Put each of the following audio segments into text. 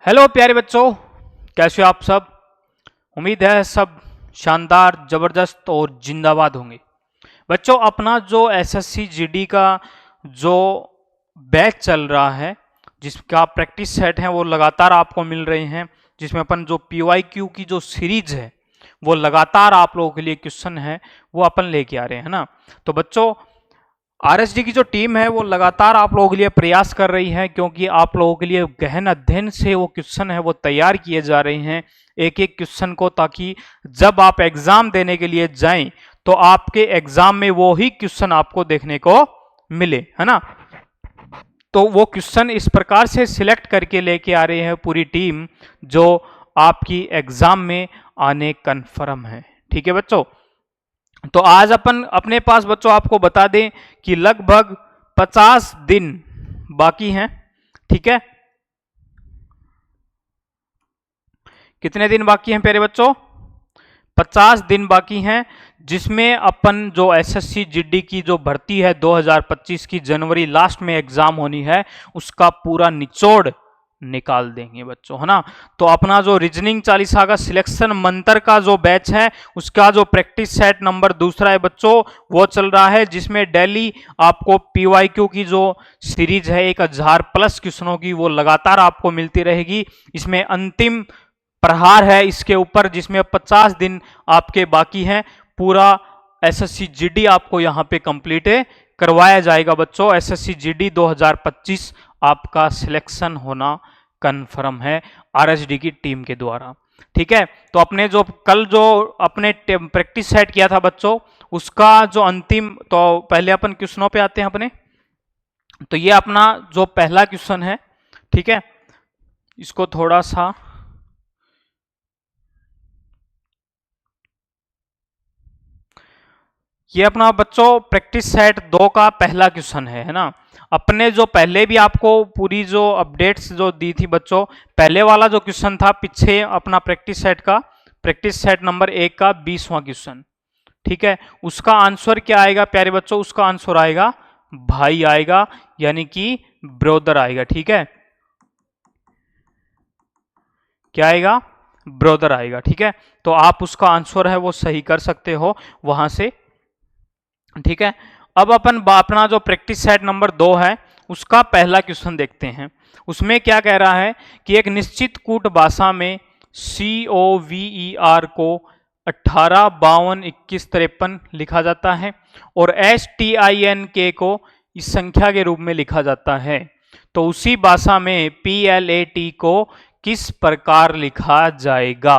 Hello प्यारे बच्चों, कैसे हो आप सब। उम्मीद है सब शानदार, जबरदस्त और जिंदाबाद होंगे। बच्चों, अपना जो एसएससी जीडी का जो बैच चल रहा है, जिसका प्रैक्टिस सेट है वो लगातार आपको मिल रहे हैं, जिसमें अपन जो पीवाईक्यू की जो सीरीज है वो लगातार आप लोगों के लिए क्वेश्चन है वो अपन लेके आ रहे हैं ना। तो बच्चों, आरएसडी की जो टीम है वो लगातार आप लोगों के लिए प्रयास कर रही है, क्योंकि आप लोगों के लिए गहन अध्ययन से वो क्वेश्चन है वो तैयार किए जा रहे हैं एक एक क्वेश्चन को, ताकि जब आप एग्जाम देने के लिए जाएं तो आपके एग्जाम में वो ही क्वेश्चन आपको देखने को मिले, है ना। तो वो क्वेश्चन इस प्रकार से सिलेक्ट करके लेके आ रहे हैं पूरी टीम, जो आपकी एग्जाम में आने कन्फर्म है। ठीक है बच्चों, तो आज अपन अपने पास बच्चों आपको बता दें कि लगभग 50 दिन बाकी हैं। ठीक है, कितने दिन बाकी हैं प्यारे बच्चों? 50 दिन बाकी हैं, जिसमें अपन जो एसएससी जीडी की जो भर्ती है 2025 की जनवरी लास्ट में एग्जाम होनी है, उसका पूरा निचोड़ निकाल देंगे बच्चों, है ना। तो अपना जो रीजनिंग चालीसा का सिलेक्शन मंत्र का जो बैच है उसका जो प्रैक्टिस सेट नंबर दूसरा है बच्चों, वो चल रहा है, जिसमें डेली आपको पीवाईक्यू की जो सीरीज है 1000+ क्वेश्चनों की वो लगातार आपको मिलती रहेगी। इसमें अंतिम प्रहार है इसके ऊपर, जिसमें 50 दिन आपके बाकी हैं। पूरा एसएससी जीडी आपको यहाँ पे कंप्लीट करवाया जाएगा बच्चों। एसएससी जीडी 2025 आपका सिलेक्शन होना कन्फर्म है आरएसडी की टीम के द्वारा। ठीक है, तो अपने जो कल जो अपने प्रैक्टिस सेट किया था बच्चों, उसका जो अंतिम, तो पहले अपन क्वेश्चनों पे आते हैं अपने। तो ये अपना जो पहला क्वेश्चन है, ठीक है, इसको थोड़ा सा ये अपना बच्चों प्रैक्टिस सेट 2 का पहला क्वेश्चन है ना। अपने जो पहले भी आपको पूरी जो अपडेट्स जो दी थी बच्चों, पहले वाला जो क्वेश्चन था पीछे अपना प्रैक्टिस सेट का, प्रैक्टिस सेट नंबर 1 का 20वां क्वेश्चन, ठीक है, उसका आंसर क्या आएगा प्यारे बच्चों? उसका आंसर आएगा भाई आएगा, यानी कि ब्रदर आएगा। ठीक है, क्या आएगा? ब्रदर आएगा। ठीक है, तो आप उसका आंसर है वो सही कर सकते हो वहां से। ठीक है, अब अपन अपना जो प्रैक्टिस सेट नंबर 2 है उसका पहला क्वेश्चन देखते हैं। उसमें क्या कह रहा है कि एक निश्चित कूट भाषा में COVER को 18 52 21 53 लिखा जाता है और STINK को इस संख्या के रूप में लिखा जाता है। तो उसी भाषा में PLAT को किस प्रकार लिखा जाएगा?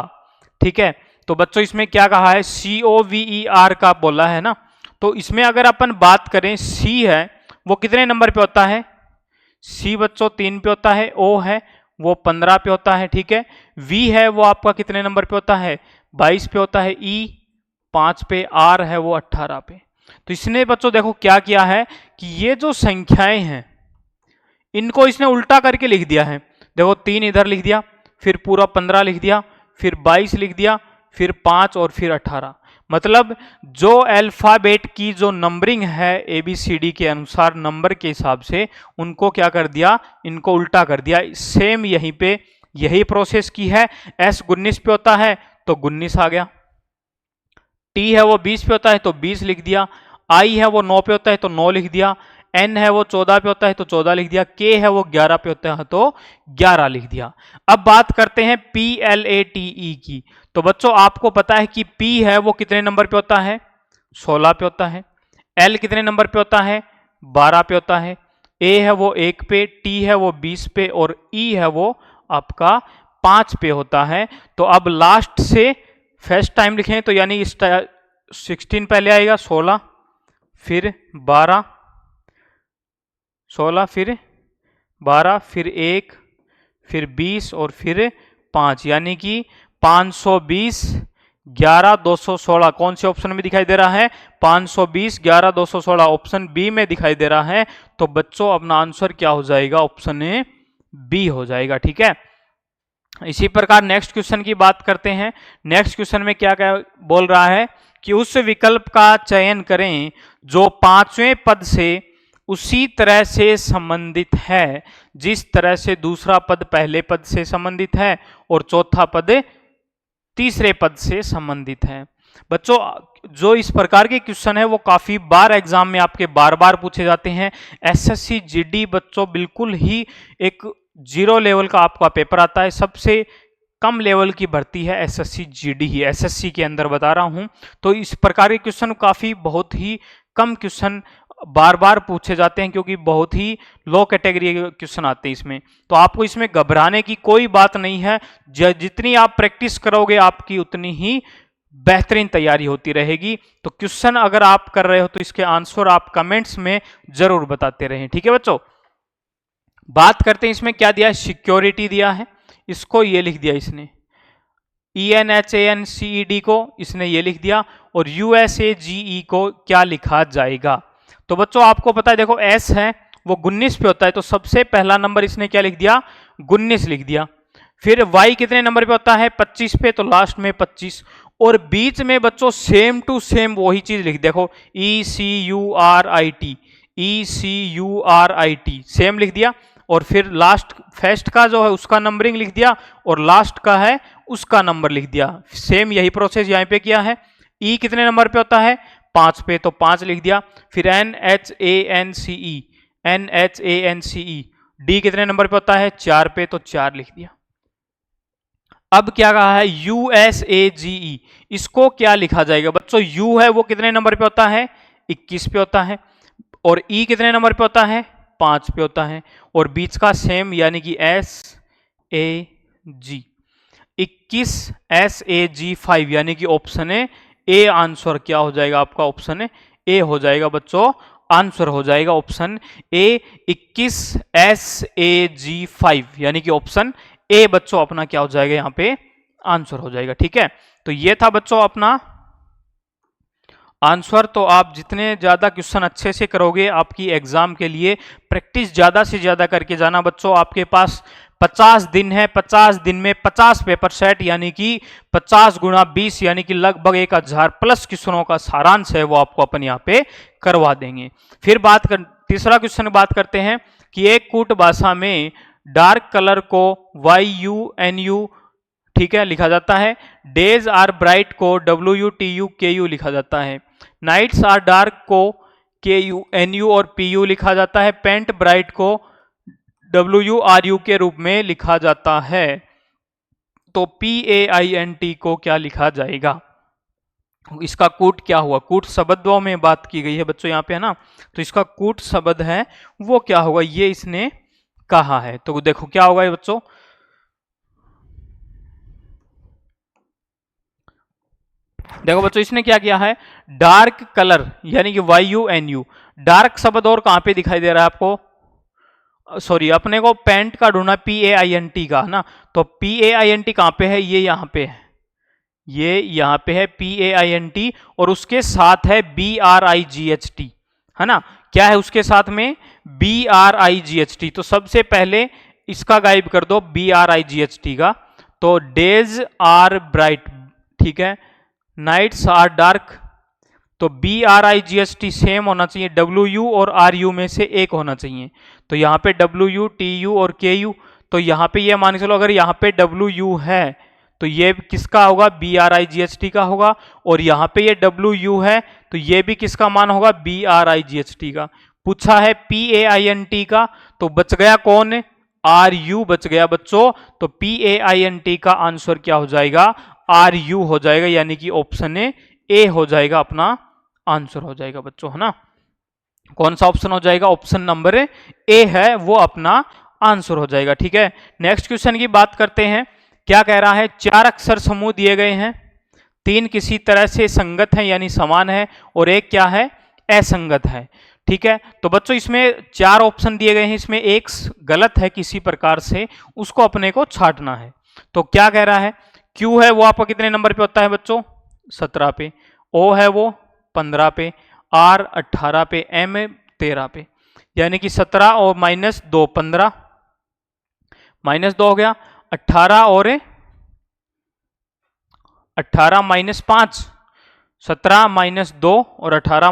ठीक है, तो बच्चों इसमें क्या कहा है? COVER का बोला है ना। तो इसमें अगर अपन बात करें, सी है वो कितने नंबर पे होता है? सी बच्चों 3 पे होता है, ओ है वो 15 पे होता है। ठीक है, वी है वो आपका कितने नंबर पे होता है? 22 पे होता है, ई 5 पे, आर है वो 18 पे। तो इसने बच्चों देखो क्या किया है कि ये जो संख्याएं हैं इनको इसने उल्टा करके लिख दिया है। देखो 3 इधर लिख दिया, फिर पूरा 15 लिख दिया, फिर 22 लिख दिया, फिर 5 और फिर 18। मतलब जो अल्फाबेट की जो नंबरिंग है ABCD के अनुसार नंबर के हिसाब से, उनको क्या कर दिया? इनको उल्टा कर दिया। सेम यहीं पे यही प्रोसेस की है। S 19 पे होता है तो 19 आ गया, T है वो 20 पे होता है तो 20 लिख दिया, I है वो 9 पे होता है तो 9 लिख दिया, N है वो 14 पे होता है तो 14 लिख दिया, K है वो 11 पे होता है तो 11 लिख दिया। अब बात करते हैं PLATE की। तो बच्चों आपको पता है कि P है वो कितने नंबर पे होता है? 16 पे होता है। L कितने नंबर पे होता है? 12 पे होता है। A है वो 1 पे, T है वो 20 पे और E है वो आपका 5 पे होता है। तो अब लास्ट से फर्स्ट टाइम लिखें तो यानी 16 पहले आएगा, 16 फिर 12, 16 फिर 12 फिर 1 फिर 20 और फिर 5, यानी कि 520 11 216 कौन से ऑप्शन में दिखाई दे रहा है? 520 11 216 ऑप्शन बी में दिखाई दे रहा है। तो बच्चों अपना आंसर क्या हो जाएगा? ऑप्शन ए बी हो जाएगा। ठीक है, इसी प्रकार नेक्स्ट क्वेश्चन की बात करते हैं। नेक्स्ट क्वेश्चन में क्या क्या बोल रहा है कि उस विकल्प का चयन करें जो 5वें पद से उसी तरह से संबंधित है जिस तरह से दूसरा पद पहले पद से संबंधित है और चौथा पद तीसरे पद से संबंधित है। बच्चों जो इस प्रकार के क्वेश्चन है वो काफी बार एग्जाम में आपके बार बार पूछे जाते हैं। एसएससी जीडी बच्चों बिल्कुल ही एक 0 लेवल का आपका पेपर आता है, सबसे कम लेवल की भर्ती है एसएससी जीडी ही, एसएससी के अंदर बता रहा हूं। तो इस प्रकार के क्वेश्चन काफी बहुत ही कम क्वेश्चन बार बार पूछे जाते हैं क्योंकि बहुत ही लो कैटेगरी के क्वेश्चन आते हैं इसमें। तो आपको इसमें घबराने की कोई बात नहीं है, जितनी आप प्रैक्टिस करोगे आपकी उतनी ही बेहतरीन तैयारी होती रहेगी। तो क्वेश्चन अगर आप कर रहे हो तो इसके आंसर आप कमेंट्स में जरूर बताते रहें, ठीक है बच्चों। बात करते हैं इसमें क्या दिया है, सिक्योरिटी दिया है, इसको ये लिख दिया इसने, ENHANCED को इसने ये लिख दिया, और USAGE को क्या लिखा जाएगा। तो बच्चों आपको पता है, देखो S है वो 19 पे होता है, तो सबसे पहला नंबर इसने क्या लिख दिया, 19 लिख दिया। फिर Y कितने नंबर पे होता है, 25 पे, तो लास्ट में 25, और बीच में बच्चों सेम टू सेम वही चीज लिख, देखो ECURIT सेम लिख दिया, और फिर लास्ट फर्स्ट का जो है उसका नंबरिंग लिख दिया, और लास्ट का है उसका नंबर लिख दिया। सेम यही प्रोसेस यहाँ पे किया है। E कितने नंबर पे होता है, 5 पे, तो 5 लिख दिया। फिर NHANCE D कितने नंबर पे होता है, 4 पे, तो 4 लिख दिया। अब क्या कहा है, USAGE, इसको क्या लिखा जाएगा बच्चों, U है वो कितने नंबर पे होता है, 21 पे होता है, और E कितने नंबर पे होता है, 5 पे होता है, और बीच का सेम यानी कि SAG 21 SAG 5 यानी कि ऑप्शन ए आंसर क्या हो जाएगा आपका, ऑप्शन ए हो जाएगा बच्चों, आंसर हो जाएगा ऑप्शन ए 21 SAG 5 यानी कि ऑप्शन ए बच्चों अपना क्या हो जाएगा, यहां पे आंसर हो जाएगा, ठीक है। तो ये था बच्चों अपना आंसर। तो आप जितने ज्यादा क्वेश्चन अच्छे से करोगे आपकी एग्जाम के लिए प्रैक्टिस ज्यादा से ज्यादा करके जाना बच्चों। आपके पास 50 दिन है, 50 दिन में 50 पेपर सेट यानी कि 50 गुणा 20 यानी कि लगभग 1000 प्लस क्वेश्चनों का सारांश है वो आपको अपन यहाँ पे करवा देंगे। फिर तीसरा क्वेश्चन बात करते हैं कि एक कूट भाषा में डार्क कलर को YUNU ठीक है लिखा जाता है, डेज आर ब्राइट को WTUKU लिखा जाता है, नाइट्स आर डार्क को KUNU और PU लिखा जाता है, पेंट ब्राइट को WRU के रूप में लिखा जाता है। तो PAINT को क्या लिखा जाएगा, इसका कूट क्या हुआ, कूट शब्दों में बात की गई है बच्चों यहाँ पे है ना। तो इसका कूट शब्द है वो क्या होगा, ये इसने कहा है। तो देखो क्या होगा बच्चों, देखो बच्चों इसने क्या किया है, डार्क कलर यानी कि YUNU, डार्क शब्द और कहां पे दिखाई दे रहा है आपको, सॉरी अपने को पेंट का ढूंढना PAINT का ना, तो PAINT कहां पे है, ये यहां पे है, ये यहां पे है PAINT, और उसके साथ है BRIGHT है ना। क्या है उसके साथ में, BRIGHT। तो सबसे पहले इसका गायब कर दो BRIGHT का, तो डेज आर ब्राइट ठीक है, नाइट्स आर डार्क, तो BRIGHT सेम होना चाहिए, WU और RU में से एक होना चाहिए। तो यहाँ पे WU TU और KU, तो यहाँ पे ये मान के चलो अगर यहाँ पे WU है तो ये किसका होगा, BRIGHT का होगा, और यहाँ पे ये WU है तो ये भी किसका मान होगा, BRIGHT का। पूछा है PAINT का, तो बच गया कौन, RU बच गया बच्चों। तो PAINT का आंसर क्या हो जाएगा, RU हो जाएगा, यानी कि ऑप्शन ए हो जाएगा, अपना आंसर हो जाएगा बच्चों है ना। कौन सा ऑप्शन हो जाएगा, ऑप्शन नंबर ए है वो अपना आंसर हो जाएगा, ठीक है। नेक्स्ट क्वेश्चन की बात करते हैं, क्या कह रहा है, 4 अक्षर समूह दिए गए हैं, 3 किसी तरह से संगत है यानी समान है, और एक क्या है, असंगत है, ठीक है। तो बच्चों इसमें 4 ऑप्शन दिए गए हैं, इसमें एक गलत है किसी प्रकार से, उसको अपने को छांटना है। तो क्या कह रहा है, Q है वो आपका कितने नंबर पे होता है बच्चों, 17 पे, O है वो 15 पे, R 18 पे, M 13 पे, यानी कि 17 और -2 15, -2 हो गया, 18 और 18 -5, 17 -2 और 18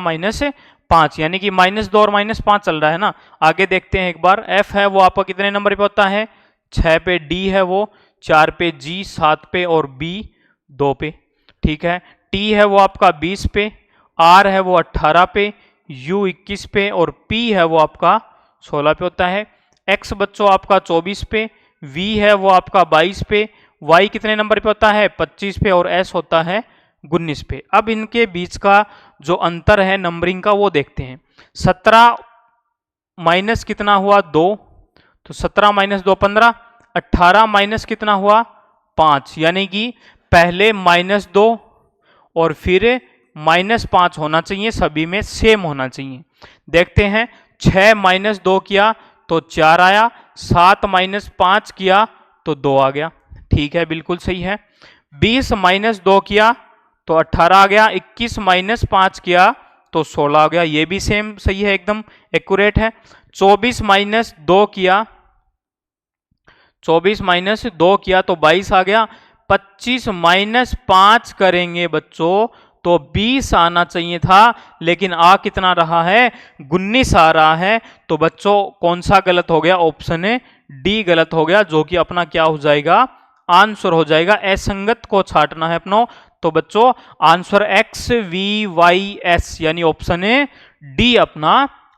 5, यानी कि -2 और -5 चल रहा है ना। आगे देखते हैं एक बार। F है वो आपका कितने नंबर पे होता है? 6 पे। D है वो 4 पे। G 7 पे और B 2 पे। ठीक है। T है वो आपका 20 पे। R है वो 18 पे। U 21 पे और P है वो आपका 16 पे होता है। X बच्चों आपका 24 पे। V है वो आपका 22 पे। Y कितने नंबर पे होता है? 25 पे और S होता है 19 पे। अब इनके बीच का जो अंतर है नंबरिंग का वो देखते हैं। 17 माइनस कितना हुआ? 2, तो 17 माइनस 2 15। 18 माइनस कितना हुआ? 5, यानी कि पहले -2 और फिर -5 होना चाहिए, सभी में सेम होना चाहिए। देखते हैं। 6 माइनस 2 किया तो 4 आया। 7 माइनस 5 किया तो 2 आ गया। ठीक है, बिल्कुल सही है। 20 माइनस 2 किया तो 18 आ गया। 21 माइनस 5 किया तो 16 आ गया। ये भी सेम सही है, एकदम एक्यूरेट है। 24 माइनस 2 किया, 24 माइनस 2 किया तो 22 आ गया। 25 माइनस 5 करेंगे बच्चों तो 20 आना चाहिए था, लेकिन आ कितना रहा है? 19 आ रहा है। तो बच्चों कौन सा गलत हो गया? ऑप्शन ए डी गलत हो गया, जो कि अपना क्या हो जाएगा? आंसर हो जाएगा। असंगत को छांटना है अपनों। तो बच्चों answer X V Y S यानी ऑप्शन ए डी अपना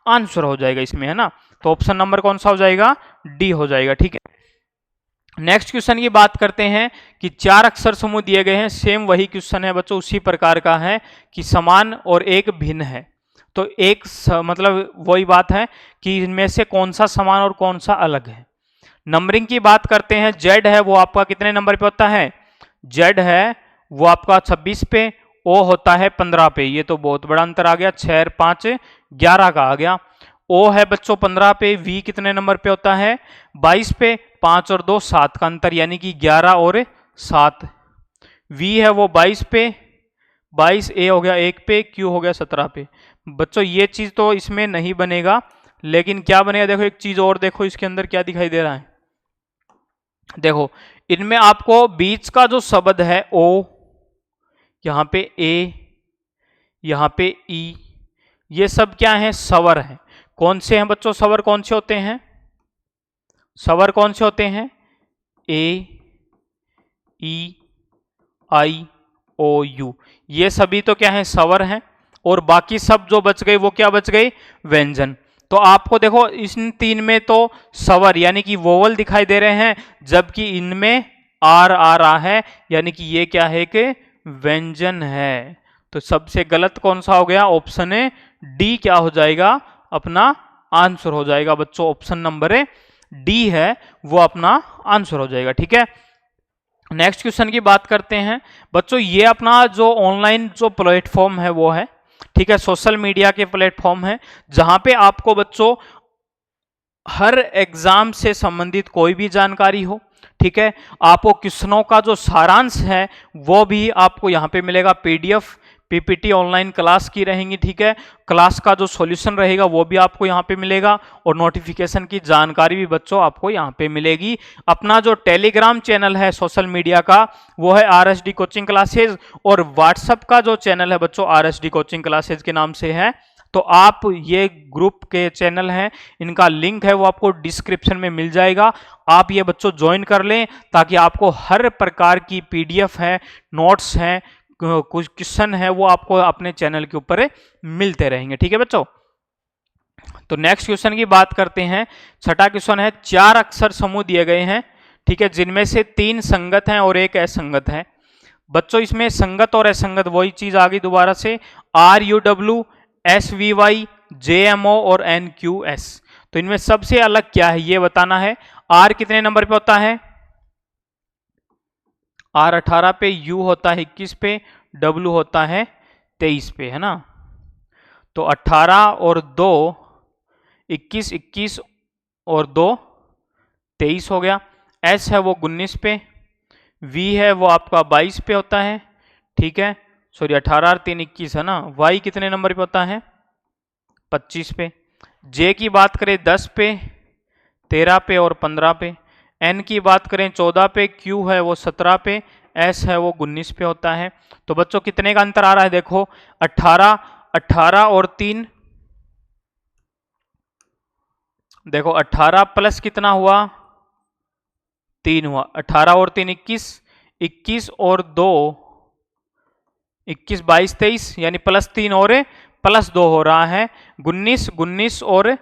आंसर हो जाएगा इसमें, है ना। तो ऑप्शन नंबर कौन सा हो जाएगा? डी हो जाएगा। ठीक है। नेक्स्ट क्वेश्चन की बात करते हैं कि 4 अक्षर समूह दिए गए हैं। सेम वही क्वेश्चन है बच्चों, उसी प्रकार का है कि समान और एक भिन्न है। तो एक मतलब वही बात है कि इनमें से कौन सा समान और कौन सा अलग है। नंबरिंग की बात करते हैं। जेड है वो आपका कितने नंबर पे होता है? जेड है वो आपका 26 पे। ओ होता है 15 पे। ये तो बहुत बड़ा अंतर आ गया, 6 और 5 11 का आ गया। ओ है बच्चों 15 पे। वी कितने नंबर पे होता है? 22 पे। 5 और 2 7 का अंतर, यानी कि 11 और 7। वी है वो 22 पे। 22 ए हो गया 1 पे। क्यू हो गया 17 पे। बच्चों ये चीज तो इसमें नहीं बनेगा, लेकिन क्या बनेगा? देखो एक चीज और देखो, इसके अंदर क्या दिखाई दे रहा है। देखो इनमें आपको बीच का जो शब्द है ओ, यहां पे ए, यहां पे ई, ये सब क्या है? स्वर है। कौन से हैं बच्चों स्वर? कौन से होते हैं स्वर? कौन से होते हैं? ए, ई, आई, ओ, यू, ये सभी तो क्या है? स्वर हैं। और बाकी सब जो बच गए वो क्या बच गए? व्यंजन। तो आपको देखो इन तीन में तो स्वर यानी कि वोवल दिखाई दे रहे हैं, जबकि इनमें आर आ रहा है, यानी कि ये क्या है? कि व्यंजन है। तो सबसे गलत कौन सा हो गया? ऑप्शन ए डी क्या हो जाएगा? अपना आंसर हो जाएगा बच्चों। ऑप्शन नंबर डी है वो अपना आंसर हो जाएगा। ठीक है। नेक्स्ट क्वेश्चन की बात करते हैं बच्चों। ये अपना जो ऑनलाइन जो प्लेटफॉर्म है वो है, ठीक है, सोशल मीडिया के प्लेटफॉर्म है, जहां पे आपको बच्चों हर एग्जाम से संबंधित कोई भी जानकारी हो, ठीक है, आपको क्वेश्चनों का जो सारांश है वो भी आपको यहां पे मिलेगा। पीडीएफ पीपीटी ऑनलाइन क्लास की रहेंगी, ठीक है, क्लास का जो सॉल्यूशन रहेगा वो भी आपको यहाँ पे मिलेगा, और नोटिफिकेशन की जानकारी भी बच्चों आपको यहाँ पे मिलेगी। अपना जो टेलीग्राम चैनल है सोशल मीडिया का वो है आरएसडी कोचिंग क्लासेज, और व्हाट्सएप का जो चैनल है बच्चों आरएसडी कोचिंग क्लासेज के नाम से है। तो आप ये ग्रुप के चैनल हैं, इनका लिंक है वो आपको डिस्क्रिप्शन में मिल जाएगा। आप ये बच्चों ज्वाइन कर लें, ताकि आपको हर प्रकार की पीडीएफ है, नोट्स हैं, कुछ क्वेश्चन है, वो आपको अपने चैनल के ऊपर मिलते रहेंगे। ठीक है बच्चों। तो नेक्स्ट क्वेश्चन की बात करते हैं। छठा क्वेश्चन है, 4 अक्षर समूह दिए गए हैं, ठीक है, जिनमें से 3 संगत हैं और 1 असंगत है। बच्चों इसमें संगत और असंगत वही चीज आ गई दोबारा से, R U W, S V Y, J M O और एन क्यू एस। तो इनमें सबसे अलग क्या है ये बताना है। आर कितने नंबर पे होता है? आर 18 पे, यू होता है 21 पे, डब्ल्यू होता है 23 पे, है ना। तो 18 और 2 21, 21 और 2 23 हो गया। एस है वो 19 पे, वी है वो आपका 22 पे होता है, ठीक है, सॉरी 18 और 3 21 है ना। वाई कितने नंबर पे होता है? 25 पे। जे की बात करें 10 पे, 13 पे और 15 पे। एन की बात करें 14 पे, क्यू है वो 17 पे, एस है वो 19 पे होता है। तो बच्चों कितने का अंतर आ रहा है? देखो 18 18 और 3 देखो 18 प्लस कितना हुआ 3 हुआ, 18 और 3 21, 21 और 2 21 22 23 यानी प्लस 3 और प्लस 2 हो रहा है 19, 19 और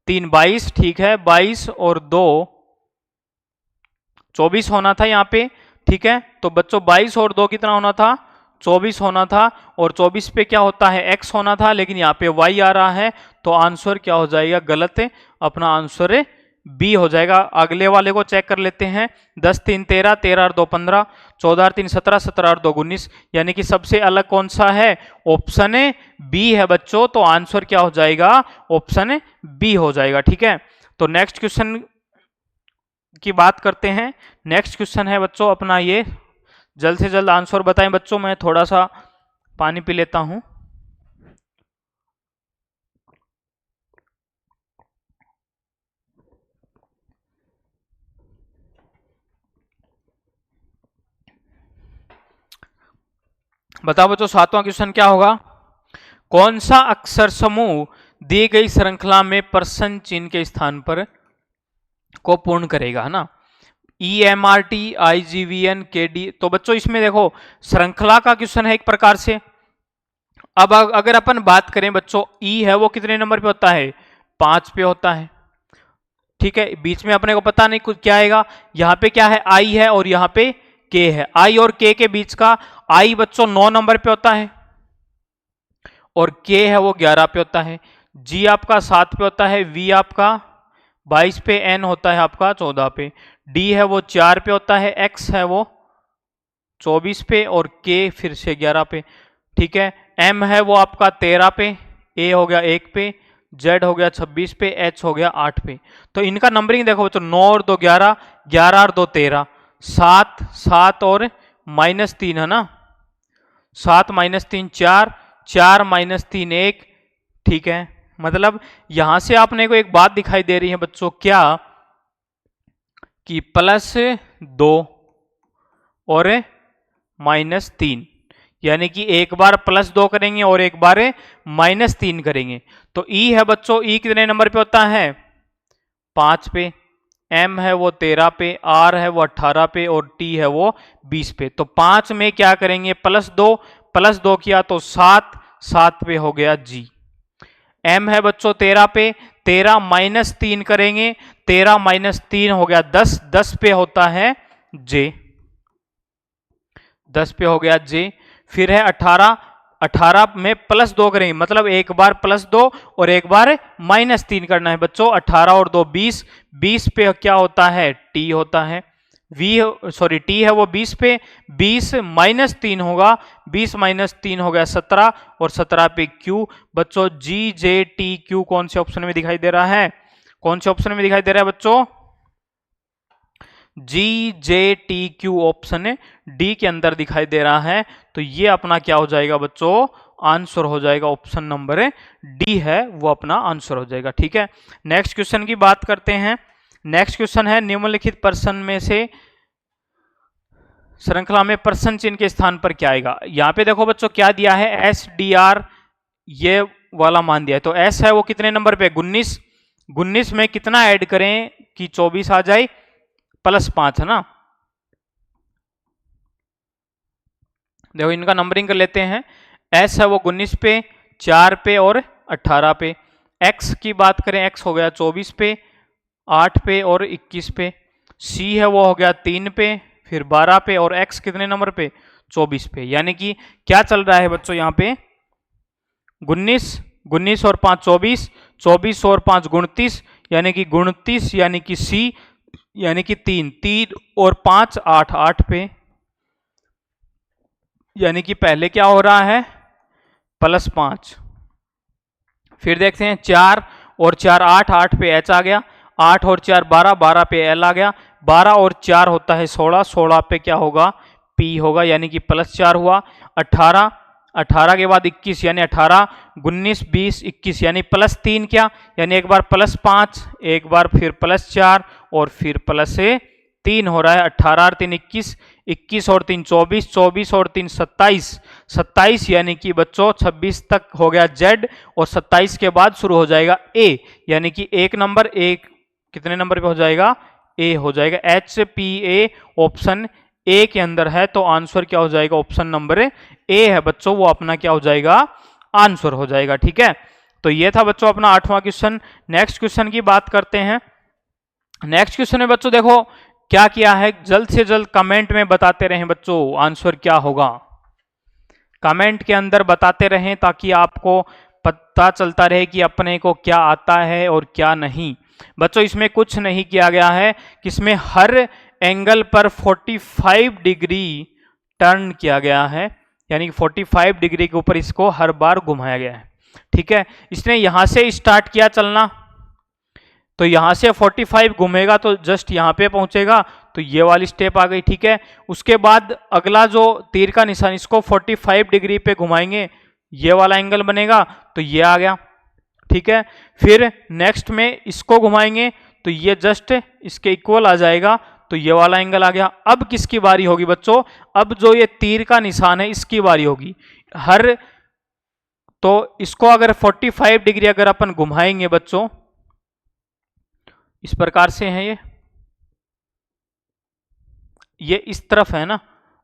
3 22, ठीक है 22 और 2 24 होना था यहाँ पे, ठीक है। तो बच्चों 22 और 2 कितना होना था 24 होना था, और 24 पे क्या होता है x होना था, लेकिन यहाँ पे y आ रहा है, तो आंसर क्या हो जाएगा गलत है, अपना आंसर बी हो जाएगा। अगले वाले को चेक कर लेते हैं। 10 3 13, 13 और 2 15, 14 3 17, 17 और 2 19, यानी कि सबसे अलग कौन सा है, ऑप्शन बी है बच्चों। तो आंसर क्या हो जाएगा, ऑप्शन बी हो जाएगा, ठीक है। तो नेक्स्ट क्वेश्चन की बात करते हैं। नेक्स्ट क्वेश्चन है बच्चों अपना ये, जल्द से जल्द आंसर बताएं बच्चों, मैं थोड़ा सा पानी पी लेता हूं। बताओ बच्चों 7वां क्वेश्चन क्या होगा, कौन सा अक्षर समूह दी गई श्रृंखला में प्रश्न चिन्ह के स्थान पर को पूर्ण करेगा, है ना। EMRT IGVN KD, तो बच्चों इसमें देखो श्रृंखला का क्वेश्चन है एक प्रकार से। अब अगर अपन बात करें बच्चों, E है वो कितने नंबर पे होता है 5 पे होता है, ठीक है। बीच में अपने को पता नहीं कुछ क्या आएगा, यहाँ पे क्या है I है और यहाँ पे K है, I और K के बीच का I बच्चों 9 नंबर पे होता है और K है वो 11 पे होता है, G आपका 7 पे होता है, V आपका 22 पे, N होता है आपका 14 पे, D है वो 4 पे होता है, X है वो 24 पे और K फिर से 11 पे, ठीक है। M है वो आपका 13 पे, A हो गया 1 पे, Z हो गया 26 पे, H हो गया 8 पे। तो इनका नंबरिंग देखो बच्चों 9 और 2 11, 11 और 2 13, 7 7 और -3 है ना, 7 -3 4, 4 -3 1, ठीक है। मतलब यहां से आपने को एक बात दिखाई दे रही है बच्चों, क्या कि +2 और -3, यानी कि एक बार +2 करेंगे और एक बार -3 करेंगे। तो E है बच्चों, E कितने नंबर पे होता है 5 पे, M है वो 13 पे, R है वो 18 पे और T है वो 20 पे। तो 5 में क्या करेंगे +2 किया तो 7, 7 पे हो गया G। M है बच्चों 13 पे, 13 -3 करेंगे, 13 -3 हो गया 10, 10 पे होता है J, 10 पे हो गया J। फिर है 18, 18 में +2 करेंगे, मतलब एक बार +2 और एक बार -3 करना है बच्चों। 18 और 2 20, 20 पे क्या होता है T होता है, T है वो 20 पे, 20 -3 होगा, 20 -3 हो गया 17 और 17 पे Q। बच्चों G J T Q कौन से ऑप्शन में दिखाई दे रहा है, कौन से ऑप्शन में दिखाई दे रहा है बच्चों, G J T Q option D के अंदर दिखाई दे रहा है। तो ये अपना क्या हो जाएगा बच्चों, आंसर हो जाएगा, ऑप्शन नंबर डी है वो अपना आंसर हो जाएगा, ठीक है। नेक्स्ट क्वेश्चन की बात करते हैं। नेक्स्ट क्वेश्चन है निम्नलिखित प्रश्न में से श्रृंखला में प्रश्न चिन्ह के स्थान पर क्या आएगा। यहां पे देखो बच्चों क्या दिया है, SDR ये वाला मान दिया है, तो S है वो कितने नंबर पे 19, 19 में कितना ऐड करें कि 24 आ जाए, +5 है ना। देखो इनका नंबरिंग कर लेते हैं। S है वो 19 पे, 4 पे और 18 पे। X की बात करें, X हो गया 24 पे, 8 पे और 21 पे। C है वो हो गया 3 पे, फिर 12 पे और X कितने नंबर पे 24 पे। यानी कि क्या चल रहा है बच्चों यहाँ पे 19, 19 और 5 24, 24 और 5 29, यानी कि 29, यानी कि C यानी कि 3, 3 और 5 8, 8 पे, यानी कि पहले क्या हो रहा है +5। फिर देखते हैं 4 और 4 8, 8 पे H आ गया, 8 और 4 12, 12 पे L आ गया, 12 और 4 होता है 16, 16 पे क्या होगा P होगा, यानी कि +4 हुआ। 18, 18 के बाद 21, यानी 18 19 20 21, यानी +3 क्या, यानी एक बार +5, एक बार फिर +4 और फिर +3 हो रहा है। 18 और 3 21, 21 और 3 24, 24 और 3 27, 27 यानी कि बच्चों 26 तक हो गया Z, और 27 के बाद शुरू हो जाएगा A, यानी कि एक नंबर एक कितने नंबर पे हो जाएगा, A हो जाएगा। HPA ऑप्शन ए के अंदर है, तो आंसर क्या हो जाएगा, ऑप्शन नंबर ए है बच्चों, वो अपना क्या हो जाएगा, आंसर हो जाएगा। ठीक है, तो ये था बच्चों अपना 8वां क्वेश्चन। नेक्स्ट क्वेश्चन की बात करते हैं। नेक्स्ट क्वेश्चन में बच्चों देखो क्या किया है, जल्द से जल्द कमेंट में बताते रहें बच्चों आंसर क्या होगा, कमेंट के अंदर बताते रहें ताकि आपको पता चलता रहे कि अपने को क्या आता है और क्या नहीं। बच्चों इसमें कुछ नहीं किया गया है कि इसमें हर एंगल पर 45 डिग्री टर्न किया गया है, यानी कि 45 डिग्री के ऊपर इसको हर बार घुमाया गया है। ठीक है, इसने यहां से स्टार्ट किया चलना, तो यहां से 45 घूमेगा तो जस्ट यहां पे पहुंचेगा, तो ये वाली स्टेप आ गई। ठीक है, उसके बाद अगला जो तीर का निशान, इसको 45 डिग्री पे घुमाएंगे, ये वाला एंगल बनेगा, तो ये आ गया। ठीक है, फिर नेक्स्ट में इसको घुमाएंगे तो ये जस्ट इसके इक्वल आ जाएगा, तो ये वाला एंगल आ गया। अब किसकी बारी होगी बच्चों, अब जो ये तीर का निशान है इसकी बारी होगी। तो इसको अगर 45 डिग्री अगर अपन घुमाएंगे बच्चों, इस प्रकार से है ये इस तरफ है ना,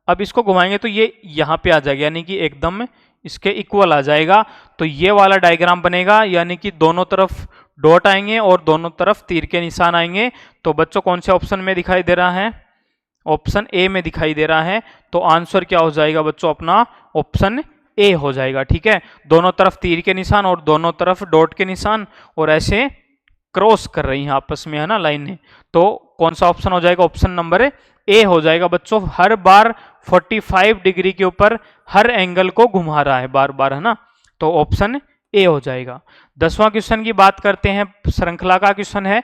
अब इसको घुमाएंगे तो ये यहां पे आ जाएगा, यानी कि एकदम इसके इक्वल आ जाएगा, तो ये वाला डायग्राम बनेगा, यानी कि दोनों तरफ डॉट आएंगे और दोनों तरफ तीर के निशान आएंगे। तो बच्चों कौन से ऑप्शन में दिखाई दे रहा है, ऑप्शन ए में दिखाई दे रहा है, तो आंसर क्या हो जाएगा बच्चों, अपना ऑप्शन ए हो जाएगा। ठीक है, दोनों तरफ तीर के निशान और दोनों तरफ डॉट के निशान, और ऐसे क्रॉस कर रही हैं आपस में, है ना, लाइनें, तो कौन सा ऑप्शन हो जाएगा, ऑप्शन नंबर ए हो जाएगा बच्चों। हर बार 45 डिग्री के ऊपर हर एंगल को घुमा रहा है बार बार, है ना, तो ऑप्शन ए हो जाएगा। 10वां क्वेश्चन की बात करते हैं, श्रृंखला का क्वेश्चन है।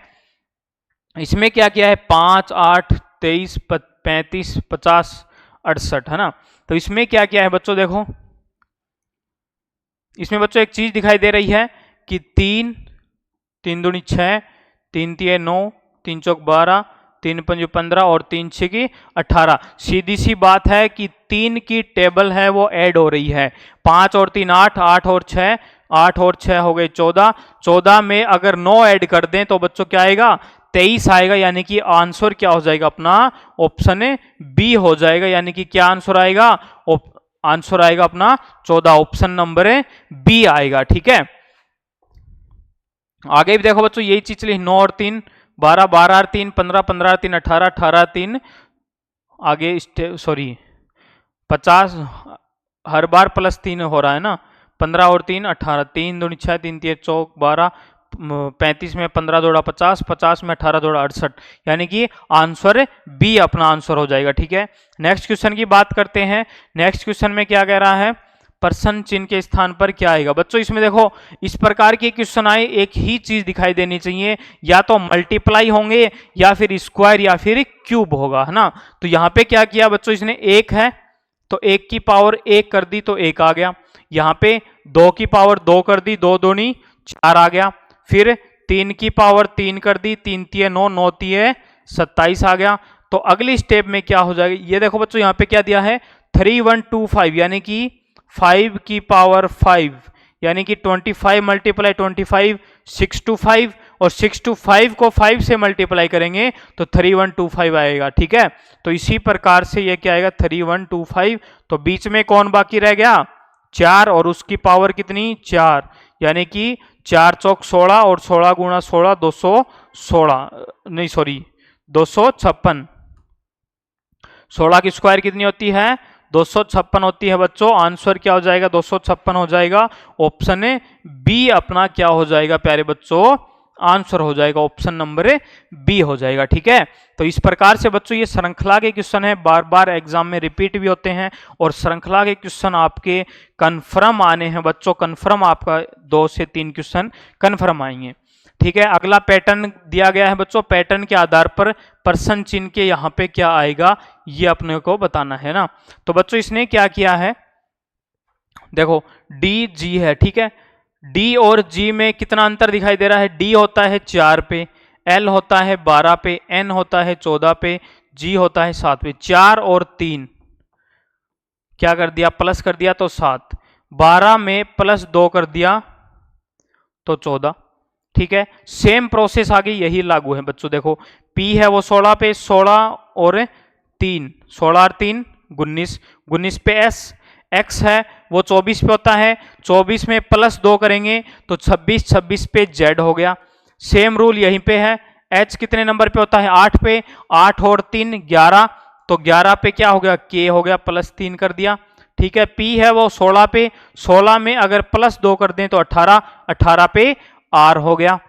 इसमें क्या किया है, 5, 8, 23, 35, 50, 68, है ना, तो इसमें क्या किया है बच्चों, देखो इसमें बच्चों एक चीज दिखाई दे रही है कि 3 दूनी 6, 3 तिये 9, 3 चौक 12, 3 पंजे 15 और 3 छेकी 18। सीधी सी बात है कि 3 की टेबल है वो ऐड हो रही है, 5 और 3 8, 8 और 6, 8 और 6 हो गए 14, 14 में अगर 9 ऐड कर दें तो बच्चों क्या आएगा, 23 आएगा, यानी कि आंसर क्या हो जाएगा, अपना ऑप्शन बी हो जाएगा। यानी कि क्या आंसर आएगा, आंसर आएगा अपना 14, ऑप्शन नंबर बी आएगा। ठीक है, आगे भी देखो बच्चों यही चीज चली, 9 और 3 12, 12 और 3 15, 15 और 3 18, 18 और 3 आगे सॉरी 50, हर बार +3 हो रहा है ना, 15 और 3 18, 3 दूनी 6, 3 तिये 12, 35 में 15 जोड़ा 50, 50 में 18 जोड़ा 68, यानी कि आंसर बी अपना आंसर हो जाएगा। ठीक है, नेक्स्ट क्वेश्चन की बात करते हैं। नेक्स्ट क्वेश्चन में क्या कह रहा है, प्रश्न चिन्ह के स्थान पर क्या आएगा। बच्चों इसमें देखो इस प्रकार के क्वेश्चन आए, एक ही चीज दिखाई देनी चाहिए, या तो मल्टीप्लाई होंगे या फिर स्क्वायर या फिर क्यूब होगा, है ना। तो यहाँ पे क्या किया बच्चों, इसने 1 है तो 1 की पावर 1 कर दी तो 1 आ गया, यहाँ पे 2 की पावर 2 कर दी, 2 दूनी 4 आ गया, फिर 3 की पावर 3 कर दी, 3 तिये 9, 9 तिये 27 आ गया। तो अगली स्टेप में क्या हो जाएगा, ये देखो बच्चों यहाँ पे क्या दिया है, 3 1 2 5, यानी कि 5 की पावर 5, यानी कि 25 मल्टीप्लाई 25 6 to 5, और 6 to 5 को 5 से मल्टीप्लाई करेंगे तो 3125 आएगा। ठीक है, तो इसी प्रकार से ये क्या आएगा, 3125, तो बीच में कौन बाकी रह गया, 4, और उसकी पावर कितनी 4, यानी कि 4 चौक 16 और 16 गुणा 16 216, नहीं सॉरी 256, 16 की स्क्वायर कितनी होती है, 256 होती है बच्चों। आंसर क्या हो जाएगा, 256 हो जाएगा, ऑप्शन बी अपना क्या हो जाएगा प्यारे बच्चों, आंसर हो जाएगा, ऑप्शन नंबर बी हो जाएगा। ठीक है, तो इस प्रकार से बच्चों ये श्रृंखला के क्वेश्चन है, बार बार एग्जाम में रिपीट भी होते हैं, और श्रृंखला के क्वेश्चन आपके कन्फर्म आने हैं बच्चों, कन्फर्म आपका 2 से 3 क्वेश्चन कन्फर्म आएंगे। ठीक है, अगला पैटर्न दिया गया है बच्चों, पैटर्न के आधार पर प्रश्न चिन्ह के यहाँ पे क्या आएगा ये अपने को बताना है ना। तो बच्चों इसने क्या किया है, देखो डी जी है, ठीक है, डी और जी में कितना अंतर दिखाई दे रहा है, डी होता है 4 पे, एल होता है 12 पे, एन होता है 14 पे, जी होता है 7 पे, 4 और 3, क्या कर दिया, प्लस कर दिया तो 7, 12 में प्लस 2 कर दिया तो 14। ठीक है, सेम प्रोसेस आगे यही लागू है बच्चों। देखो P है वो 16 पे, 16 और 3, 16 और 3 19, 19 पे X है वो 24 पे होता है, 24 में प्लस 2 करेंगे तो 26, 26 पे Z हो गया। सेम रूल यहीं पे है। H कितने नंबर पे होता है, 8 पे, 8 और 3 11, तो 11 पे क्या हो गया, K हो गया, प्लस 3 कर दिया। ठीक है, P है वो 16 पे, 16 में अगर प्लस 2 कर दें तो 18, 18 पे R हो गया।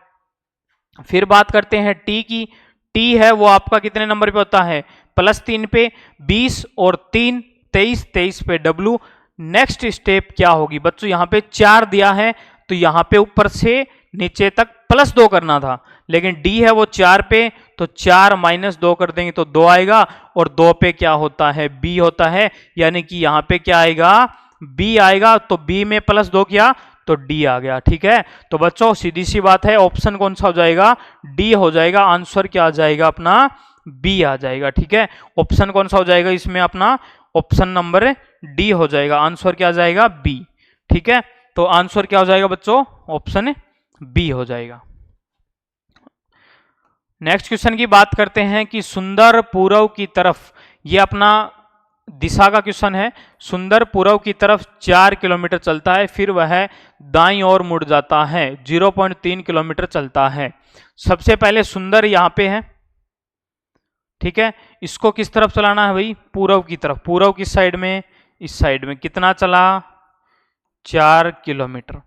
फिर बात करते हैं T की। T है वो आपका कितने नंबर पे होता है, प्लस 3 पे, 20 और 3 23, 23 पे W। नेक्स्ट स्टेप क्या होगी बच्चों, यहां पे 4 दिया है तो यहां पे ऊपर से नीचे तक प्लस 2 करना था, लेकिन D है वो 4 पे, तो 4 माइनस 2 कर देंगे तो 2 आएगा, और 2 पे क्या होता है, B होता है, यानी कि यहां पे क्या आएगा, B आएगा। तो B में प्लस 2 किया तो D आ गया। ठीक है, तो बच्चों सीधी सी बात है, ऑप्शन कौन सा हो जाएगा, D हो जाएगा। आंसर क्या आ जाएगा अपना, B आ जाएगा। ठीक है, ऑप्शन कौन सा हो जाएगा इसमें अपना, ऑप्शन नंबर D हो जाएगा। आंसर क्या आ जाएगा, B। ठीक है, तो आंसर क्या हो जाएगा बच्चों, ऑप्शन B हो जाएगा। नेक्स्ट क्वेश्चन की बात करते हैं कि सुंदर पूर्व की तरफ, ये अपना दिशा का क्वेश्चन है। सुंदर पूर्व की तरफ 4 किलोमीटर चलता है, फिर वह दाईं ओर मुड़ जाता है, 0.3 किलोमीटर चलता है। सबसे पहले सुंदर यहां पे है, ठीक है, इसको किस तरफ चलाना है भाई, पूर्व की तरफ। पूर्व किस साइड में, इस साइड में। कितना चला, 4 किलोमीटर।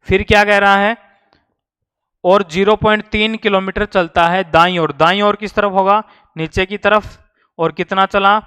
फिर क्या कह रहा है, और 0.3 किलोमीटर चलता है दाईं ओर। दाईं ओर किस तरफ होगा, नीचे की तरफ। और कितना चला,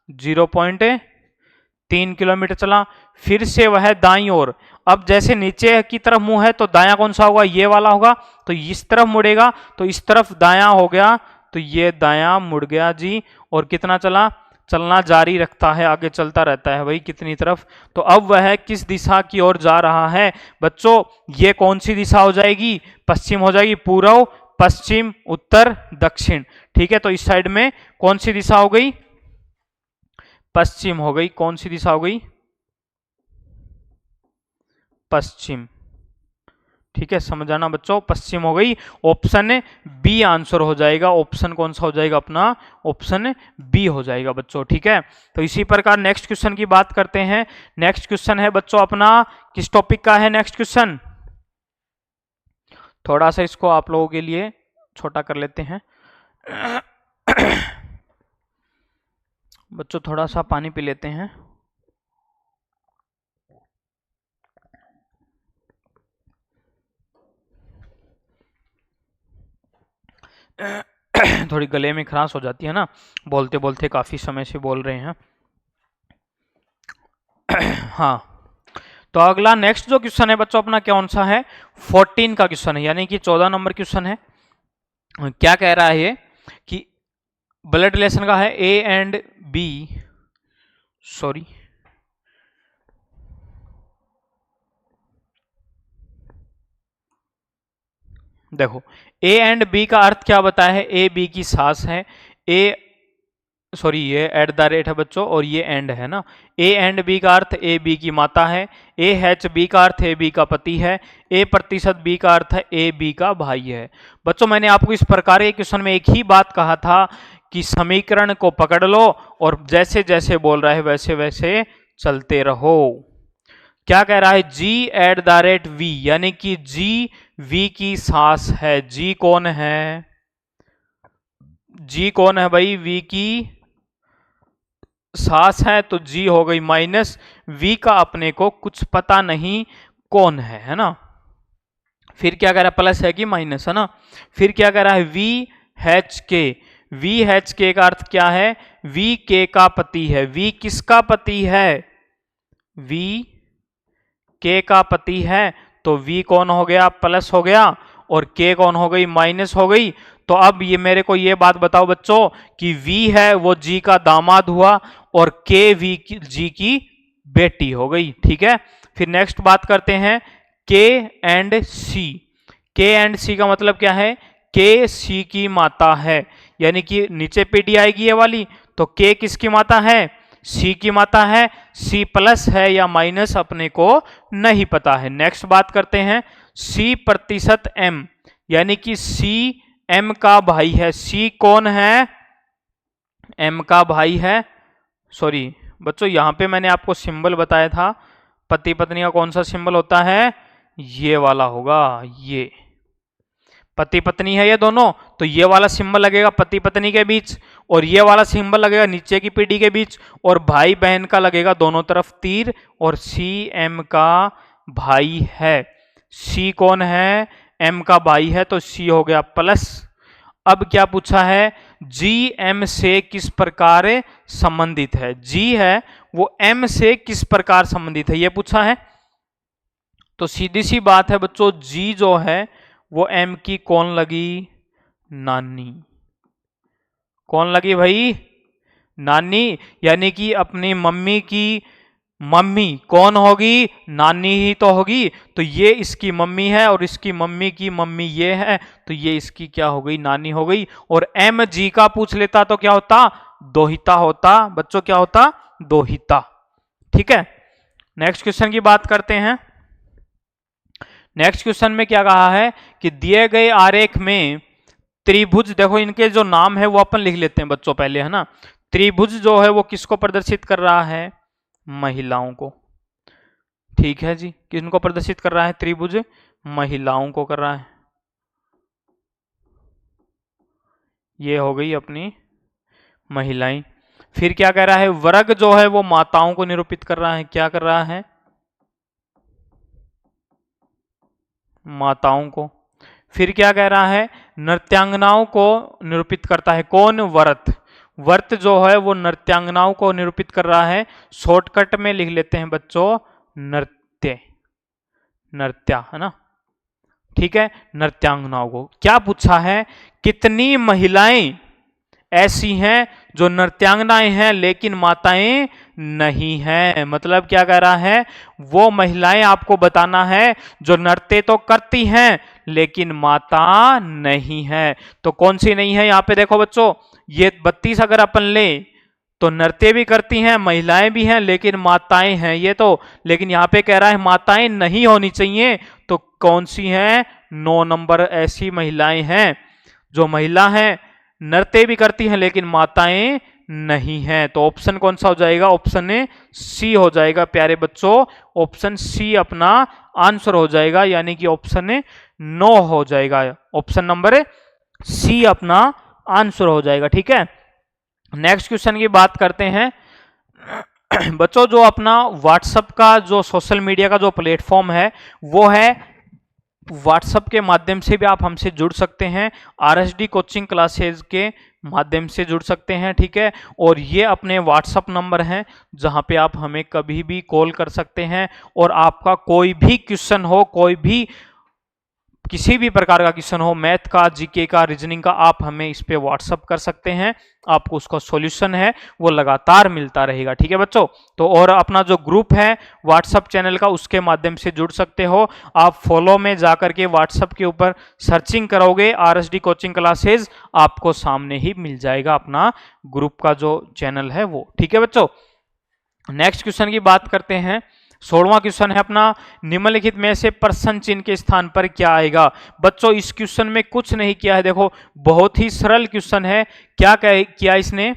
0.3 किलोमीटर चला। फिर से वह दाईं ओर, अब जैसे नीचे की तरफ मुंह है तो दायां कौन सा होगा, ये वाला होगा, तो इस तरफ मुड़ेगा, तो इस तरफ दायां हो गया, तो ये दायां मुड़ गया जी। और कितना चला, चलना जारी रखता है, आगे चलता रहता है भाई कितनी तरफ। तो अब वह किस दिशा की ओर जा रहा है बच्चों, ये कौन सी दिशा हो जाएगी, पश्चिम हो जाएगी। पूर्व, पश्चिम, उत्तर, दक्षिण। ठीक है, तो इस साइड में कौन सी दिशा हो गई, पश्चिम हो गई। कौन सी दिशा हो गई, पश्चिम। ठीक है, समझ आना बच्चों, पश्चिम हो गई। ऑप्शन बी आंसर हो जाएगा। ऑप्शन कौन सा हो जाएगा अपना, ऑप्शन बी हो जाएगा बच्चों। ठीक है, तो इसी प्रकार नेक्स्ट क्वेश्चन की बात करते हैं। नेक्स्ट क्वेश्चन है बच्चों अपना, किस टॉपिक का है नेक्स्ट क्वेश्चन, थोड़ा सा इसको आप लोगों के लिए छोटा कर लेते हैं। बच्चों थोड़ा सा पानी पी लेते हैं। थोड़ी गले में खराश हो जाती है ना, बोलते बोलते काफी समय से बोल रहे हैं। हाँ, तो अगला नेक्स्ट जो क्वेश्चन है बच्चों अपना कौन सा है, 14 का क्वेश्चन है, यानी कि 14 नंबर क्वेश्चन है। क्या कह रहा है ये कि ब्लड रिलेशन का है, ए एंड बी, सॉरी देखो, ए एंड बी का अर्थ क्या बताया है, ए बी की सास है, ए सॉरी ये एट द रेट है बच्चों, और ये एंड है ना। ए एंड बी का अर्थ ए बी की माता है, ए एच बी का अर्थ ए बी का पति है, ए प्रतिशत बी का अर्थ है ए बी का भाई है। बच्चों मैंने आपको इस प्रकार के क्वेश्चन में एक ही बात कहा था कि समीकरण को पकड़ लो और जैसे जैसे बोल रहा है वैसे वैसे चलते रहो। क्या कह रहा है, जी एट द रेट वी, यानी कि जी वी की सास है। जी कौन है, जी कौन है भाई, वी की सास है, तो जी हो गई माइनस वी का अपने को कुछ पता नहीं कौन है ना। फिर क्या कह रहा है, प्लस है कि माइनस है ना। फिर क्या कह रहा है, वी एच के, वी एच के का अर्थ क्या है, वी के का पति है। वी किसका पति है, वी के का पति है, तो वी कौन हो गया, प्लस हो गया, और के कौन हो गई, माइनस हो गई। तो अब ये मेरे को ये बात बताओ बच्चों कि V है वो G का दामाद हुआ और K V G की बेटी हो गई। ठीक है, फिर नेक्स्ट बात करते हैं K and C। K and C का मतलब क्या है, K C की माता है, यानी कि नीचे पे D आएगी ये वाली, तो K किसकी माता है, सी की मात्रा है, सी प्लस है या माइनस अपने को नहीं पता है। नेक्स्ट बात करते हैं सी प्रतिशत एम, यानी कि सी एम का भाई है। सी कौन है? एम का भाई है। सॉरी बच्चों, यहां पे मैंने आपको सिंबल बताया था, पति पत्नी का कौन सा सिंबल होता है? ये वाला होगा। ये पति पत्नी है ये दोनों, तो ये वाला सिंबल लगेगा पति पत्नी के बीच, और ये वाला सिंबल लगेगा नीचे की पीढ़ी के बीच, और भाई बहन का लगेगा दोनों तरफ तीर, और सी एम का भाई है। सी कौन है? एम का भाई है, तो सी हो गया प्लस। अब क्या पूछा है? जी एम से किस प्रकार संबंधित है? जी है वो एम से किस प्रकार संबंधित है, ये पूछा है। तो सीधी सी बात है बच्चों, जी जो है वो एम की कौन लगी? नानी। कौन लगी भाई? नानी। यानी कि अपनी मम्मी की मम्मी कौन होगी? नानी ही तो होगी। तो ये इसकी मम्मी है और इसकी मम्मी की मम्मी ये है, तो ये इसकी क्या हो गई? नानी हो गई। और एम जी का पूछ लेता तो क्या होता? दोहिता होता। बच्चों क्या होता? दोहिता। ठीक है, नेक्स्ट क्वेश्चन की बात करते हैं। नेक्स्ट क्वेश्चन में क्या कहा है कि दिए गए आरेख में त्रिभुज, देखो इनके जो नाम है वो अपन लिख लेते हैं बच्चों पहले, है ना। त्रिभुज जो है वो किसको प्रदर्शित कर रहा है? महिलाओं को। ठीक है जी, किनको प्रदर्शित कर रहा है? त्रिभुज महिलाओं को कर रहा है। ये हो गई अपनी महिलाएं। फिर क्या कह रहा है? वर्ग जो है वो माताओं को निरूपित कर रहा है। क्या कर रहा है? माताओं को। फिर क्या कह रहा है? नृत्यांगनाओं को निरूपित करता है। कौन? व्रत। व्रत जो है वो नृत्यांगनाओं को निरूपित कर रहा है। शॉर्टकट में लिख लेते हैं बच्चों नृत्य, नृत्या, है ना। ठीक है, नृत्यांगनाओं को। क्या पूछा है? कितनी महिलाएं ऐसी हैं जो नृत्यांगनाएं हैं लेकिन माताएं नहीं हैं? मतलब क्या कह रहा है? वो महिलाएं आपको बताना है जो नृत्य तो करती हैं लेकिन माता नहीं है। तो कौन सी नहीं है? यहां पे देखो बच्चों, ये 32 अगर अपन ले तो नृत्य भी करती हैं, महिलाएं भी हैं, लेकिन माताएं हैं ये तो। लेकिन यहां पे कह रहा है माताएं नहीं होनी चाहिए, तो कौन सी हैं? 9 नंबर ऐसी महिलाएं हैं जो महिला हैं, नृत्य भी करती हैं लेकिन माताएं नहीं हैं। तो ऑप्शन कौन सा हो जाएगा? ऑप्शन सी हो जाएगा प्यारे बच्चों। ऑप्शन सी अपना आंसर हो जाएगा, यानी कि ऑप्शन 9 हो जाएगा। ऑप्शन नंबर सी अपना आंसर हो जाएगा। ठीक है, नेक्स्ट क्वेश्चन की बात करते हैं बच्चों। जो अपना व्हाट्सएप का जो सोशल मीडिया का जो प्लेटफॉर्म है वो है, व्हाट्सएप के माध्यम से भी आप हमसे जुड़ सकते हैं, आरएसडी कोचिंग क्लासेज के माध्यम से जुड़ सकते हैं। ठीक है, और ये अपने व्हाट्सएप नंबर हैं जहां पे आप हमें कभी भी कॉल कर सकते हैं, और आपका कोई भी क्वेश्चन हो, कोई भी किसी भी प्रकार का क्वेश्चन हो, मैथ का, जीके का, रीजनिंग का, आप हमें इस पे व्हाट्सअप कर सकते हैं। आपको उसका सॉल्यूशन है वो लगातार मिलता रहेगा। ठीक है बच्चों, तो और अपना जो ग्रुप है व्हाट्सअप चैनल का, उसके माध्यम से जुड़ सकते हो। आप फॉलो में जाकर के व्हाट्सअप के ऊपर सर्चिंग करोगे आरएसडी कोचिंग क्लासेज, आपको सामने ही मिल जाएगा अपना ग्रुप का जो चैनल है वो। ठीक है बच्चों, नेक्स्ट क्वेश्चन की बात करते हैं। 16वां क्वेश्चन है अपना, निम्नलिखित में से प्रश्न चिन्ह के स्थान पर क्या आएगा? बच्चों इस क्वेश्चन में कुछ नहीं किया है, देखो बहुत ही सरल क्वेश्चन है। क्या किया इसने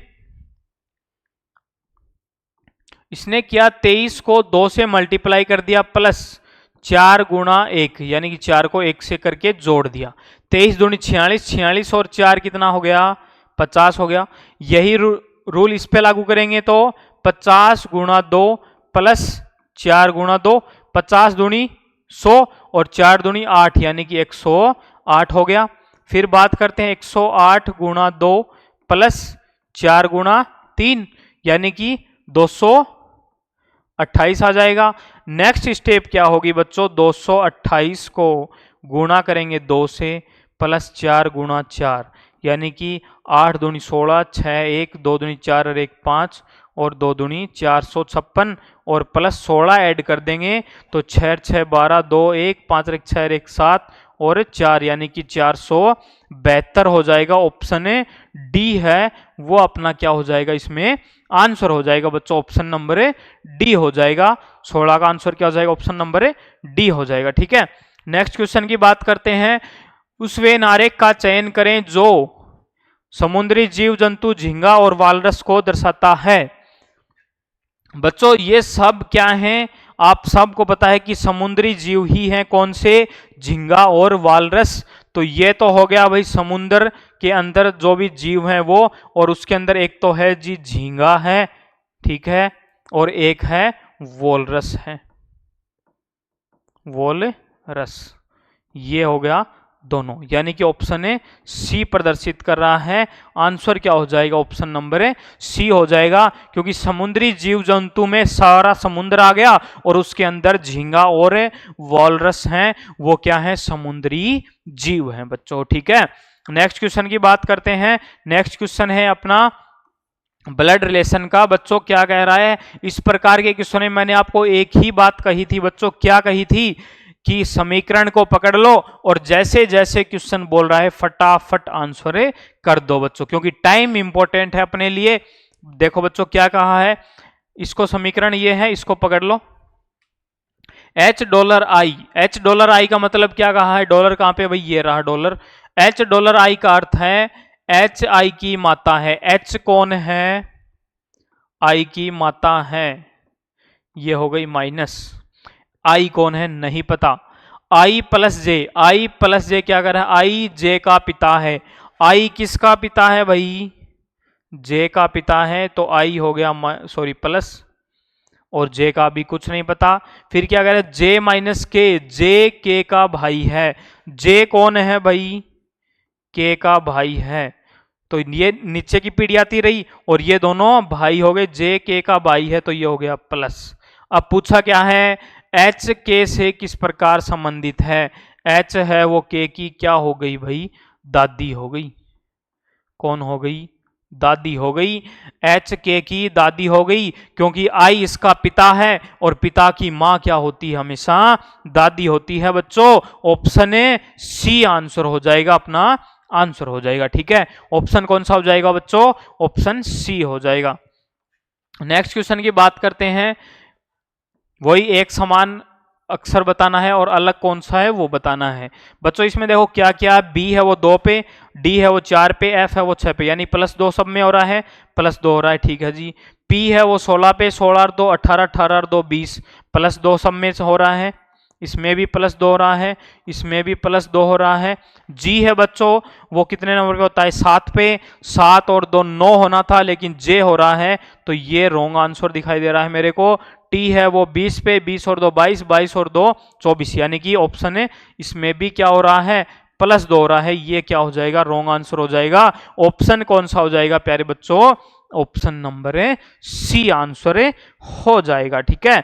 किया 23 को 2 से मल्टीप्लाई कर दिया प्लस 4 गुणा 1, यानी कि 4 को 1 से करके जोड़ दिया। 23 दूनी 46, 46 और 4 कितना हो गया? 50 हो गया। यही रूल इस पे लागू करेंगे तो 50 गुणा 2 प्लस 4 गुणा 2, 50 दूनी 100 और 4 दूनी 8, यानी कि 108 हो गया। फिर बात करते हैं 108 गुणा 2 प्लस 4 गुणा 3, यानी कि 228 आ जाएगा। नेक्स्ट स्टेप क्या होगी बच्चों? 228 को गुणा करेंगे 2 से प्लस 4 गुणा 4, यानी कि 8 दूनी 16, 6 1, 2 दूनी 4 और 1 5 और 2 दूनी 456 और प्लस 16 ऐड कर देंगे तो 6 6 12, 2 1, 5 1 6 1 7 और 4 यानी कि 472 हो जाएगा। ऑप्शन डी है वो अपना क्या हो जाएगा, इसमें आंसर हो जाएगा बच्चों, ऑप्शन नंबर डी हो जाएगा। 16 का आंसर क्या हो जाएगा, ऑप्शन नंबर डी हो जाएगा। ठीक है, नेक्स्ट क्वेश्चन की बात करते हैं। उस वे नारेख का चयन करें जो समुद्री जीव जंतु झींगा और वालरस को दर्शाता है। बच्चों ये सब क्या हैं, आप सबको पता है कि समुद्री जीव ही हैं, कौन से, झींगा और वालरस। तो ये तो हो गया भाई समुद्र के अंदर जो भी जीव हैं वो, और उसके अंदर एक तो है जी झींगा है, ठीक है, और एक है वोलरस है, वोलरस। ये हो गया दोनों, यानी कि ऑप्शन ए सी प्रदर्शित कर रहा है। आंसर क्या हो जाएगा, ऑप्शन नंबर सी हो जाएगा, क्योंकि समुद्री जीव जंतु में सारा समुद्र आ गया और उसके अंदर झींगा और वॉलरस हैं, वो क्या है, समुद्री जीव हैं बच्चों। ठीक है, नेक्स्ट क्वेश्चन की बात करते हैं। नेक्स्ट क्वेश्चन है अपना ब्लड रिलेशन का। बच्चों क्या कह रहा है, इस प्रकार के क्वेश्चन में मैंने आपको एक ही बात कही थी बच्चों, क्या कही थी कि समीकरण को पकड़ लो और जैसे जैसे क्वेश्चन बोल रहा है फटाफट आंसर कर दो बच्चों, क्योंकि टाइम इंपॉर्टेंट है अपने लिए। देखो बच्चों क्या कहा है, इसको समीकरण ये है, इसको पकड़ लो, $, $, का मतलब क्या कहा है, डॉलर कहां पे भाई, ये रहा डॉलर। $, का अर्थ है HI की मात्रा है। H कौन है, I की मात्रा है, ये हो गई माइनस, I कौन है नहीं पता, I प्लस जे क्या कर रहा है, I J का पिता है। I किसका पिता है भाई, J का पिता है, तो I हो गया सॉरी प्लस, और J का भी कुछ नहीं पता। फिर क्या कह रहे हैं, J माइनस के, J K का भाई है। J कौन है भाई, K का भाई है, तो ये नीचे की पीढ़ी आती रही और ये दोनों भाई हो गए, J K का भाई है, तो ये हो गया प्लस। अब पूछा क्या है, H K से किस प्रकार संबंधित है, H है वो K की क्या हो गई भाई, दादी हो गई। कौन हो गई, दादी हो गई, H K की दादी हो गई, क्योंकि I इसका पिता है और पिता की मां क्या होती है, हमेशा दादी होती है बच्चों। ऑप्शन ए सी आंसर हो जाएगा, अपना आंसर हो जाएगा। ठीक है, ऑप्शन कौन सा हो जाएगा बच्चों, ऑप्शन सी हो जाएगा। नेक्स्ट क्वेश्चन की बात करते हैं, वही एक समान अक्षर बताना है और अलग कौन सा है वो बताना है बच्चों। इसमें देखो क्या क्या, बी है वो 2 पे, डी है वो 4 पे, एफ है वो 6 पे, यानी +2 सब में हो रहा है, +2 हो रहा है, ठीक है जी। पी है वो 16 पे, 16 और 2 18, 18 और 2 20, +2 सब में से हो रहा है, इसमें भी +2 हो रहा है, इसमें भी +2 हो रहा है। जी है बच्चों वो कितने नंबर पे होता है, 7 पे, 7 और 2 9 होना था, लेकिन जे हो रहा है, तो ये रॉन्ग आंसर दिखाई दे रहा है मेरे को। टी है वो 20 पे, 20 और 2 22, 22 और 2 24, यानी कि ऑप्शन है इसमें भी क्या हो रहा है, +2 हो रहा है, ये क्या हो जाएगा, रॉन्ग आंसर हो जाएगा। ऑप्शन कौन सा हो जाएगा प्यारे बच्चों, ऑप्शन नंबर सी आंसर हो जाएगा। ठीक है,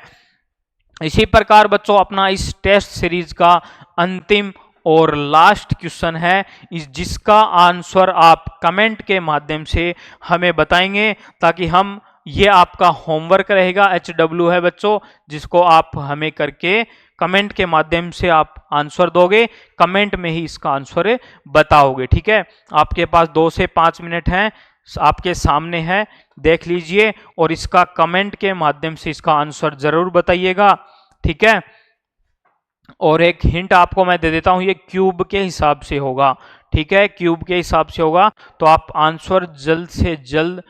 इसी प्रकार बच्चों अपना इस टेस्ट सीरीज का अंतिम और लास्ट क्वेश्चन है, जिसका आंसर आप कमेंट के माध्यम से हमें बताएंगे, ताकि हम, ये आपका होमवर्क रहेगा, HW है बच्चों, जिसको आप हमें करके कमेंट के माध्यम से आप आंसर दोगे, कमेंट में ही इसका आंसर बताओगे। ठीक है, आपके पास 2 से 5 मिनट हैं, आपके सामने है, देख लीजिए और इसका कमेंट के माध्यम से इसका आंसर जरूर बताइएगा। ठीक है, और एक हिंट आपको मैं दे देता हूं, ये क्यूब के हिसाब से होगा। ठीक है, क्यूब के हिसाब से होगा, तो आप आंसर जल्द से जल्द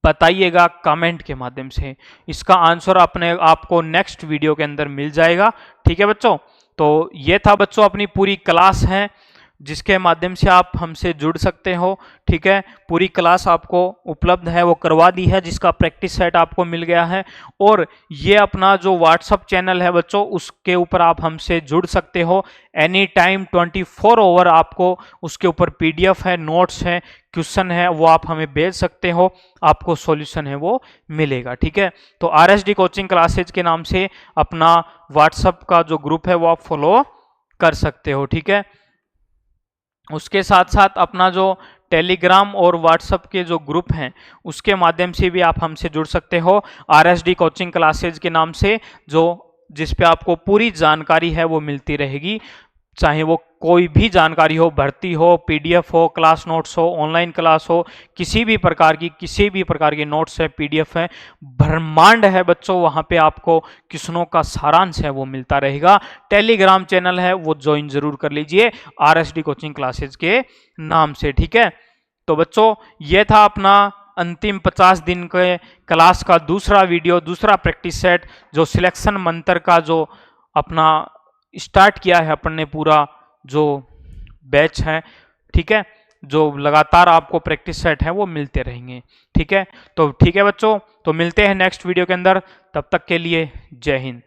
बताइएगा कमेंट के माध्यम से। इसका आंसर अपने आपको नेक्स्ट वीडियो के अंदर मिल जाएगा। ठीक है बच्चों, तो ये था बच्चों अपनी पूरी क्लास है, जिसके माध्यम से आप हमसे जुड़ सकते हो। ठीक है, पूरी क्लास आपको उपलब्ध है, वो करवा दी है, जिसका प्रैक्टिस सेट आपको मिल गया है, और ये अपना जो व्हाट्सअप चैनल है बच्चों, उसके ऊपर आप हमसे जुड़ सकते हो एनी टाइम, 24 आवर आपको उसके ऊपर PDF है, नोट्स है, क्वेश्चन है, वो आप हमें भेज सकते हो, आपको सॉल्यूशन है वो मिलेगा। ठीक है, तो RSD कोचिंग क्लासेज के नाम से अपना व्हाट्सअप का जो ग्रुप है वो आप फॉलो कर सकते हो। ठीक है, उसके साथ साथ अपना जो टेलीग्राम और व्हाट्सएप के जो ग्रुप हैं उसके माध्यम से भी आप हमसे जुड़ सकते हो, RSD कोचिंग क्लासेज के नाम से, जो जिस पे आपको पूरी जानकारी है वो मिलती रहेगी। चाहे वो कोई भी जानकारी हो, भर्ती हो, पीडीएफ हो, क्लास नोट्स हो, ऑनलाइन क्लास हो, किसी भी प्रकार की नोट्स है, पीडीएफ है, ब्रह्मांड है बच्चों, वहां पे आपको क्वेश्चनों का सारांश है वो मिलता रहेगा। टेलीग्राम चैनल है वो ज्वाइन जरूर कर लीजिए आरएसडी कोचिंग क्लासेज के नाम से, ठीक है। तो बच्चों ये था अपना अंतिम 50 दिन के क्लास का दूसरा वीडियो, दूसरा प्रैक्टिस सेट, जो सिलेक्शन मंत्र का जो अपना स्टार्ट किया है अपन ने, पूरा जो बैच है, ठीक है, जो लगातार आपको प्रैक्टिस सेट है वो मिलते रहेंगे, ठीक है। तो ठीक है बच्चों, तो मिलते हैं नेक्स्ट वीडियो के अंदर, तब तक के लिए जय हिंद।